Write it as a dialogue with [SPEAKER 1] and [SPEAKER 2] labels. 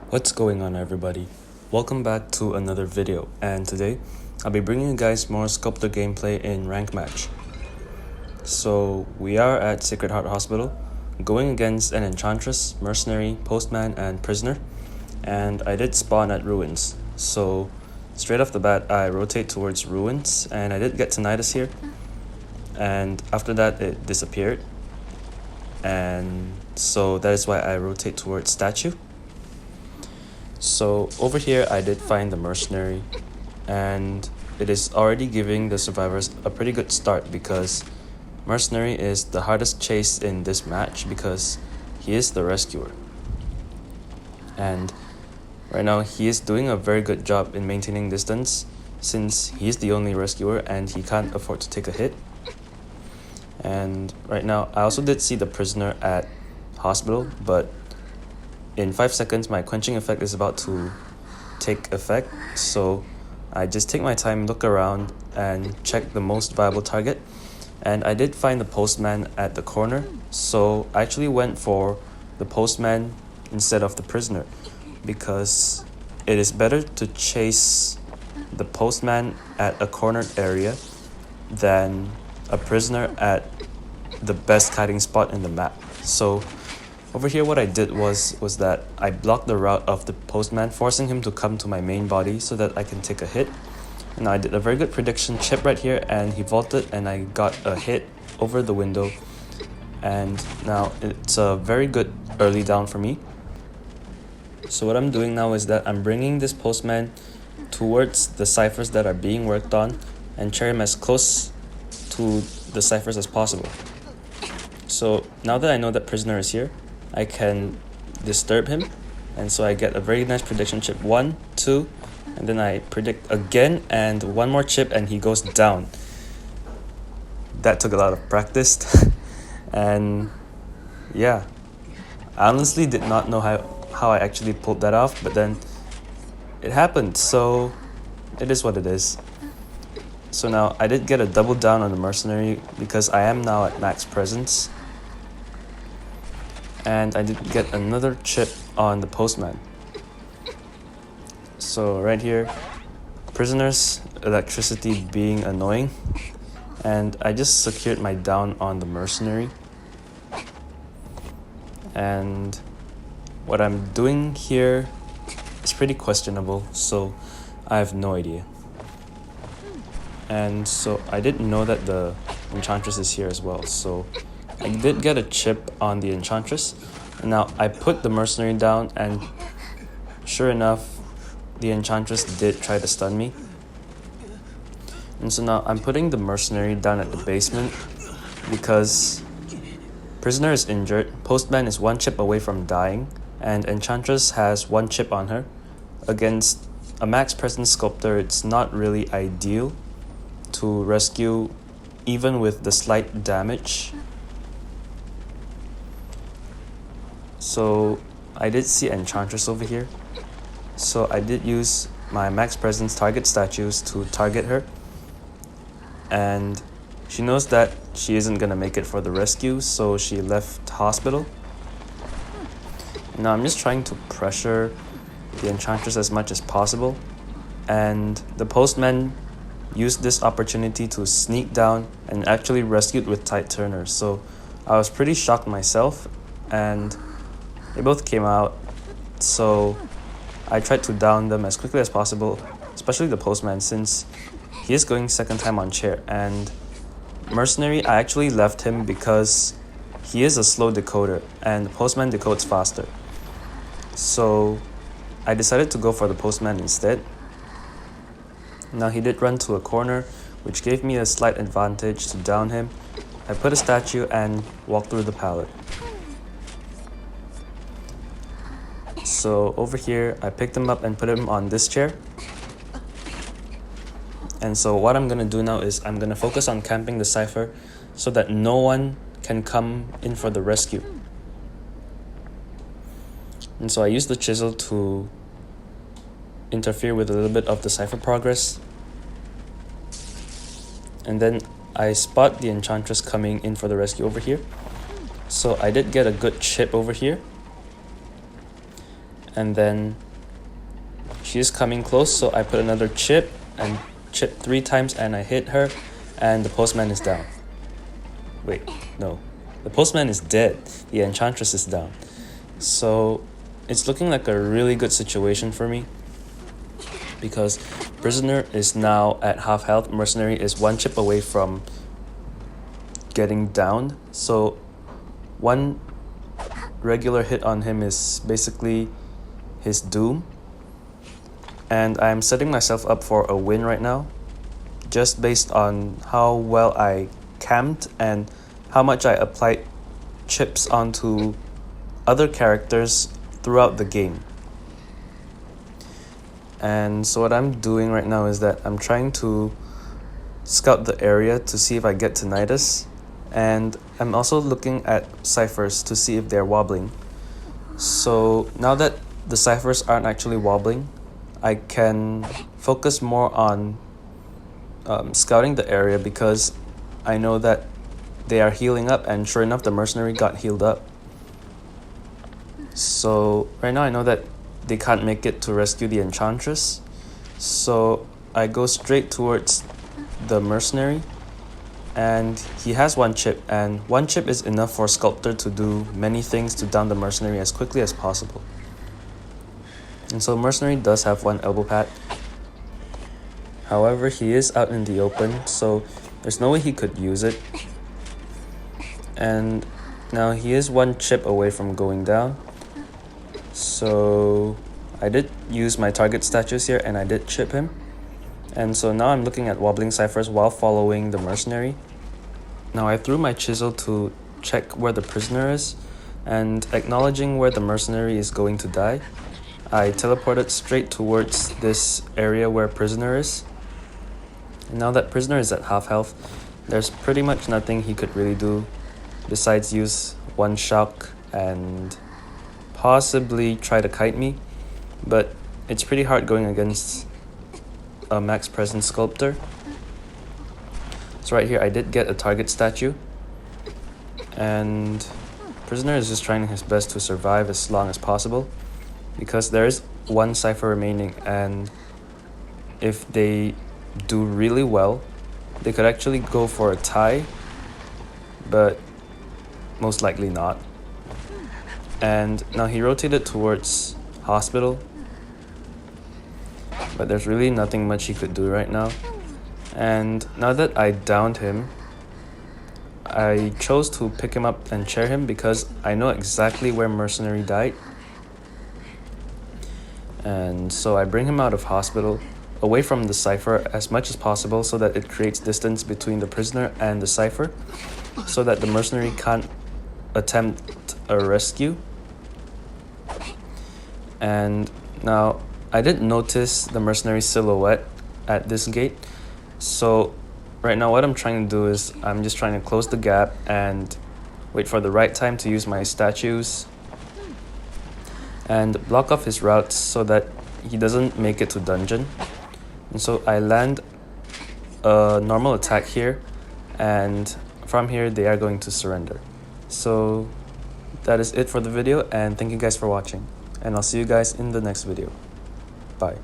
[SPEAKER 1] What's going on, everybody? Welcome back to another video, and today I'll be bringing you guys more Sculptor gameplay in rank match. So we are at Sacred Heart Hospital, going against an Enchantress, Mercenary, Postman, and Prisoner, and I did spawn at Ruins. So straight off the bat I rotate towards Ruins, and I did get Tinnitus here, and after that it disappeared, and so that is why I rotate towards Statue. So over here I did find the Mercenary, and it is already giving the survivors a pretty good start because Mercenary is the hardest chase in this match because he is the rescuer. And right now he is doing a very good job in maintaining distance since he's the only rescuer and he can't afford to take a hit. And right now I also did see the Prisoner at hospital, but in 5 seconds my quenching effect is about to take effect, so I just take my time, look around, and check the most viable target. And I did find the Postman at the corner, so I actually went for the Postman instead of the Prisoner because it is better to chase the Postman at a cornered area than a Prisoner at the best hiding spot in the map. So over here what I did was that I blocked the route of the Postman, forcing him to come to my main body so that I can take a hit. And I did a very good prediction chip right here, and he vaulted and I got a hit over the window. And now it's a very good early down for me. So what I'm doing now is that I'm bringing this Postman towards the ciphers that are being worked on and chair him as close to the ciphers as possible. So now that I know that Prisoner is here, I can disturb him, and so I get a very nice prediction chip, 1, 2, and then I predict again and one more chip and he goes down. That took a lot of practice and yeah, I honestly did not know how I actually pulled that off, but then it happened, so it is what it is. So now I did get a double down on the Mercenary because I am now at max presence. And I did get another chip on the Postman. So right here, Prisoner's electricity being annoying, and I just secured my down on the Mercenary. And what I'm doing here is pretty questionable, so I have no idea. And so I didn't know that the Enchantress is here as well, so I did get a chip on the Enchantress, and now I put the Mercenary down, and sure enough, the Enchantress did try to stun me. And so now I'm putting the Mercenary down at the basement because Prisoner is injured, Postman is 1 chip away from dying, and Enchantress has 1 chip on her. Against a max presence Sculptor, it's not really ideal to rescue even with the slight damage. So I did see Enchantress over here, so I did use my max presence target statues to target her, and she knows that she isn't gonna make it for the rescue, so she left hospital. Now I'm just trying to pressure the Enchantress as much as possible, and the Postman used this opportunity to sneak down and actually rescued with tight turner. So I was pretty shocked myself, and they both came out, so I tried to down them as quickly as possible, especially the Postman since he is going second time on chair. And Mercenary, I actually left him because he is a slow decoder and the Postman decodes faster. So I decided to go for the Postman instead. Now he did run to a corner, which gave me a slight advantage to down him. I put a statue and walked through the pallet. So over here, I picked him up and put him on this chair. And so what I'm going to do now is I'm going to focus on camping the cipher so that no one can come in for the rescue. And so I use the chisel to interfere with a little bit of the cipher progress. And then I spot the Enchantress coming in for the rescue over here. So I did get a good chip over here. and then she is coming close, so I put another chip and chip 3 times and I hit her, and the postman is down. Wait, no. The postman is dead. The enchantress is down. So it's looking like a really good situation for me, because prisoner is now at half health. Mercenary is 1 chip away from getting down. So 1 regular hit on him is basically his doom. And I'm setting myself up for a win right now, just based on how well I camped and how much I applied chips onto other characters throughout the game. And so what I'm doing right now is that I'm trying to scout the area to see if I get tinnitus, and I'm also looking at ciphers to see if they're wobbling. So now that the ciphers aren't actually wobbling, I can focus more on scouting the area, because I know that they are healing up, and sure enough the mercenary got healed up. So right now I know that they can't make it to rescue the enchantress, so I go straight towards the mercenary, and he has 1 chip, and 1 chip is enough for Sculptor to do many things to down the mercenary as quickly as possible. And so mercenary does have 1 elbow pad. However, he is out in the open, so there's no way he could use it. And now he is 1 chip away from going down. So I did use my target statues here, and I did chip him. And so now I'm looking at wobbling ciphers while following the mercenary. Now I threw my chisel to check where the prisoner is, and acknowledging where the mercenary is going to die, I teleported straight towards this area where prisoner is. And now that prisoner is at half health, there's pretty much nothing he could really do besides use 1 shock and possibly try to kite me, but it's pretty hard going against a max presence Sculptor. So right here I did get a target statue, and prisoner is just trying his best to survive as long as possible, because there is 1 cipher remaining, and if they do really well, they could actually go for a tie, but most likely not. And now he rotated towards hospital, but there's really nothing much he could do right now. And now that I downed him, I chose to pick him up and chair him, because I know exactly where mercenary died. And so I bring him out of hospital, away from the cipher as much as possible, so that it creates distance between the prisoner and the cipher, so that the mercenary can't attempt a rescue. And now I didn't notice the mercenary silhouette at this gate, so right now what I'm trying to do is I'm just trying to close the gap and wait for the right time to use my statues and block off his routes so that he doesn't make it to dungeon. And so I land a normal attack here, and from here they are going to surrender. So that is it for the video, and thank you guys for watching, and I'll see you guys in the next video. Bye.